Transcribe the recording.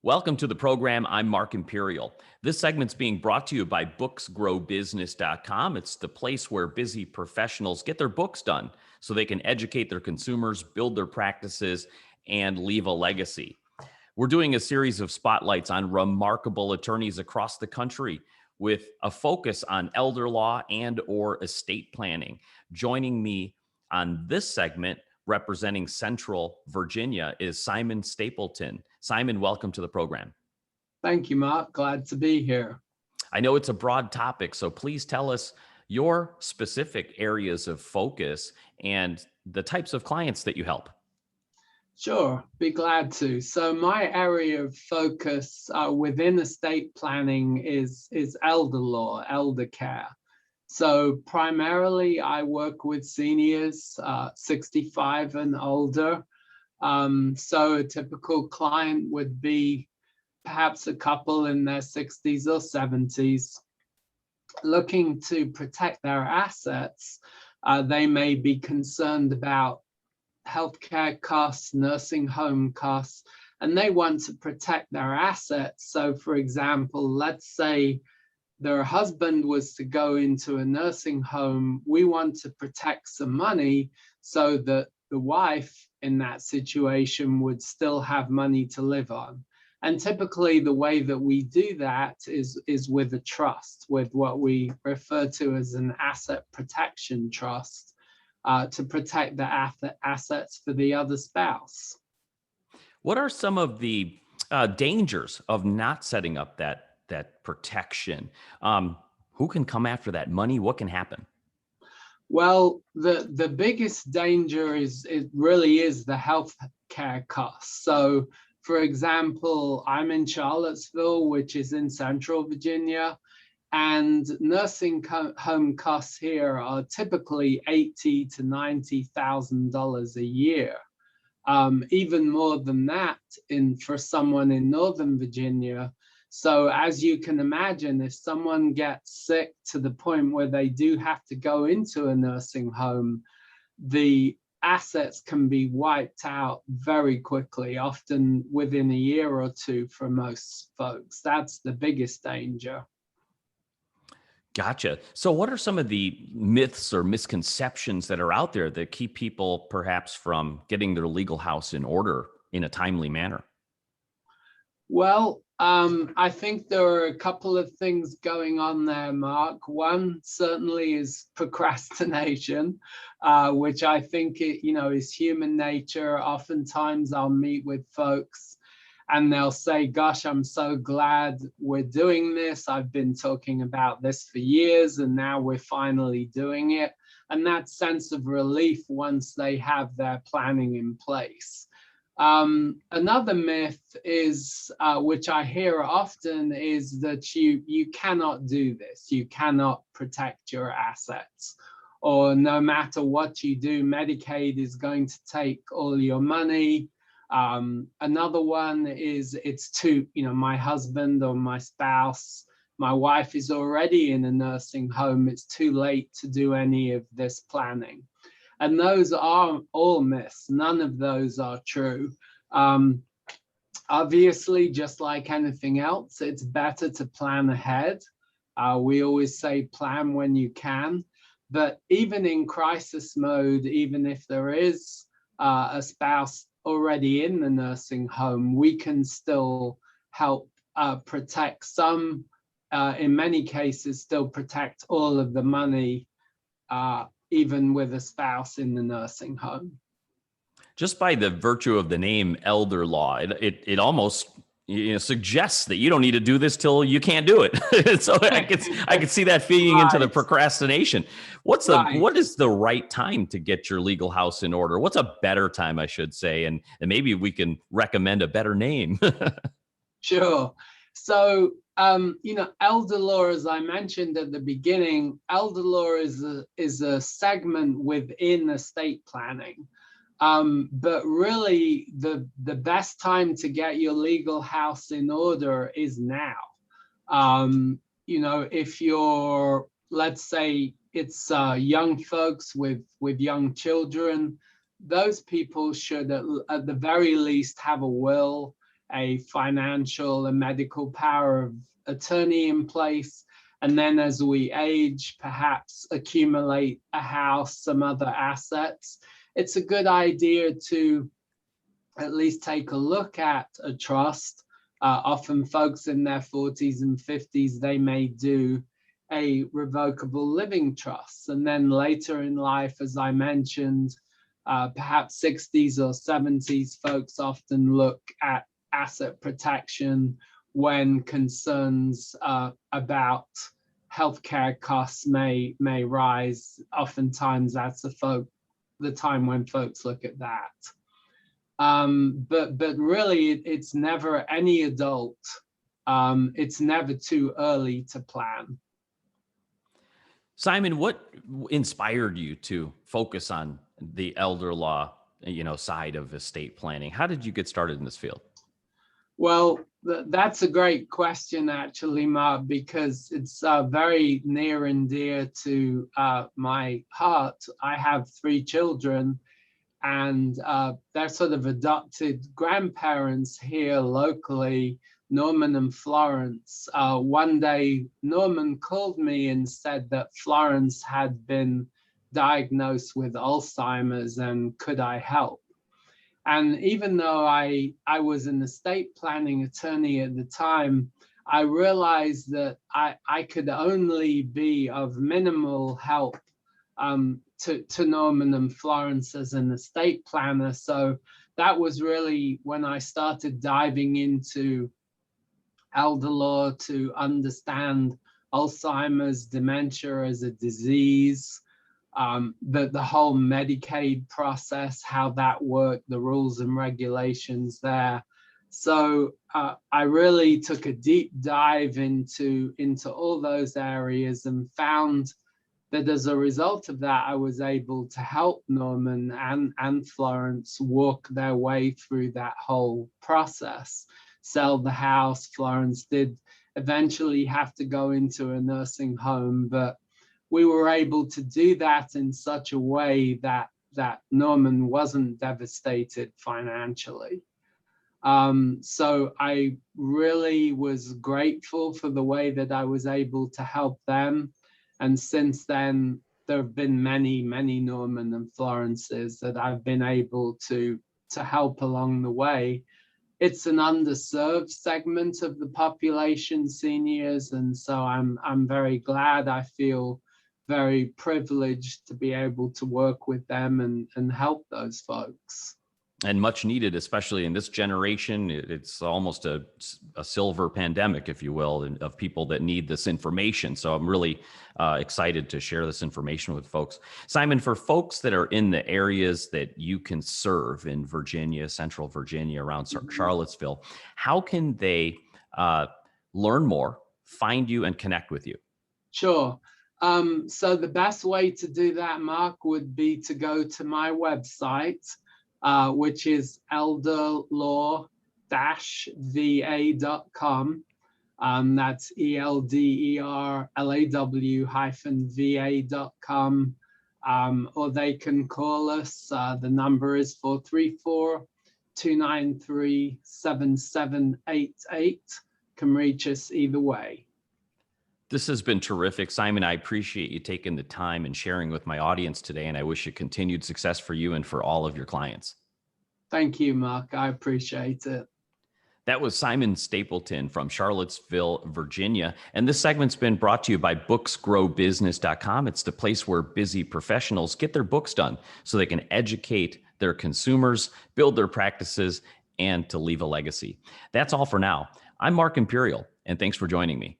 Welcome to the program. I'm Mark Imperial. This segment's being brought to you by booksgrowbusiness.com. It's the place where busy professionals get their books done so they can educate their consumers, build their practices, and leave a legacy. We're doing a series of spotlights on remarkable attorneys across the country with a focus on elder law and or estate planning. Joining me on this segment, representing Central Virginia, is Simon Stapleton. Simon, welcome to the program. Thank you, Mark. Glad to be here. I know it's a broad topic, so please tell us your specific areas of focus and the types of clients that you help. Sure, be glad to. So my area of focus within estate planning is elder law, elder care. So primarily I work with seniors 65 and older. So a typical client would be perhaps a couple in their 60s or 70s looking to protect their assets. They may be concerned about healthcare costs, nursing home costs, and they want to protect their assets. So for example, let's say their husband was to go into a nursing home. We want to protect some money so that the wife in that situation would still have money to live on. And typically the way that we do that is with a trust, with what we refer to as an asset protection trust, to protect the assets for the other spouse. What are some of the dangers of not setting up that protection? Who can come after that money? What can happen? Well, the biggest danger it really is the health care costs. So for example, I'm in Charlottesville, which is in Central Virginia, and nursing home costs here are typically $80,000 to $90,000 a year. Even more than that for someone in Northern Virginia. So as you can imagine, if someone gets sick to the point where they do have to go into a nursing home, the assets can be wiped out very quickly, often within a year or two for most folks. That's the biggest danger. Gotcha. So what are some of the myths or misconceptions that are out there that keep people perhaps from getting their legal house in order in a timely manner? Well, I think there are a couple of things going on there, Mark. One certainly is procrastination, which I think is human nature. Oftentimes I'll meet with folks and they'll say, gosh, I'm so glad we're doing this. I've been talking about this for years and now we're finally doing it. And that sense of relief once they have their planning in place. Another myth is, which I hear often, is that you cannot do this. You cannot protect your assets, or no matter what you do, Medicaid is going to take all your money. Another one is my husband or my spouse, my wife is already in a nursing home. It's too late to do any of this planning. And those are all myths. None of those are true. Obviously, just like anything else, it's better to plan ahead. We always say plan when you can. But even in crisis mode, even if there is a spouse already in the nursing home, we can still help protect some, in many cases, still protect all of the money, even with a spouse in the nursing home. Just by the virtue of the name elder law, it almost suggests that you don't need to do this till you can't do it. So I could see that feeding into the procrastination. What is the right time to get your legal house in order? What's a better time, I should say, and maybe we can recommend a better name. Sure. So elder law, as I mentioned at the beginning, elder law is a segment within estate planning. But really, the best time to get your legal house in order is now. If you're, let's say it's young folks with young children, those people should at the very least have a will a financial and medical power of attorney in place. And then as we age, perhaps accumulate a house, some other assets. It's a good idea to at least take a look at a trust. Often folks in their 40s and 50s, they may do a revocable living trust. And then later in life, as I mentioned, perhaps 60s or 70s, folks often look at asset protection when concerns about healthcare costs may rise. Oftentimes, that's the time when folks look at that. But really, it's never any adult. It's never too early to plan. Simon, what inspired you to focus on the elder law, side of estate planning? How did you get started in this field? Well, that's a great question, actually, Mark, because it's very near and dear to my heart. I have 3 children, and they're sort of adopted grandparents here locally, Norman and Florence. One day, Norman called me and said that Florence had been diagnosed with Alzheimer's and could I help? And even though I was an estate planning attorney at the time, I realized that I could only be of minimal help to Norman and Florence as an estate planner. So that was really when I started diving into elder law to understand Alzheimer's, dementia as a disease, the whole Medicaid process, how that worked, the rules and regulations there. So I really took a deep dive into all those areas and found that as a result of that, I was able to help Norman and Florence walk their way through that whole process. Sell the house. Florence did eventually have to go into a nursing home, but we were able to do that in such a way that Norman wasn't devastated financially. So I really was grateful for the way that I was able to help them. And since then, there have been many, many Norman and Florences that I've been able to help along the way. It's an underserved segment of the population, seniors, and so I'm very glad. I feel very privileged to be able to work with them and help those folks. And much needed, especially in this generation. It's almost a silver pandemic, if you will, of people that need this information. So I'm really excited to share this information with folks. Simon, for folks that are in the areas that you can serve in Virginia, Central Virginia, around Charlottesville, how can they learn more, find you, and connect with you? Sure. So the best way to do that, Mark, would be to go to my website, which is elderlaw-va.com. That's ELDERLAW-VA.com. Or they can call us. The number is 434-293-7788. Can reach us either way. This has been terrific. Simon, I appreciate you taking the time and sharing with my audience today, and I wish you continued success for you and for all of your clients. Thank you, Mark. I appreciate it. That was Simon Stapleton from Charlottesville, Virginia. And this segment's been brought to you by booksgrowbusiness.com. It's the place where busy professionals get their books done so they can educate their consumers, build their practices, and to leave a legacy. That's all for now. I'm Mark Imperial, and thanks for joining me.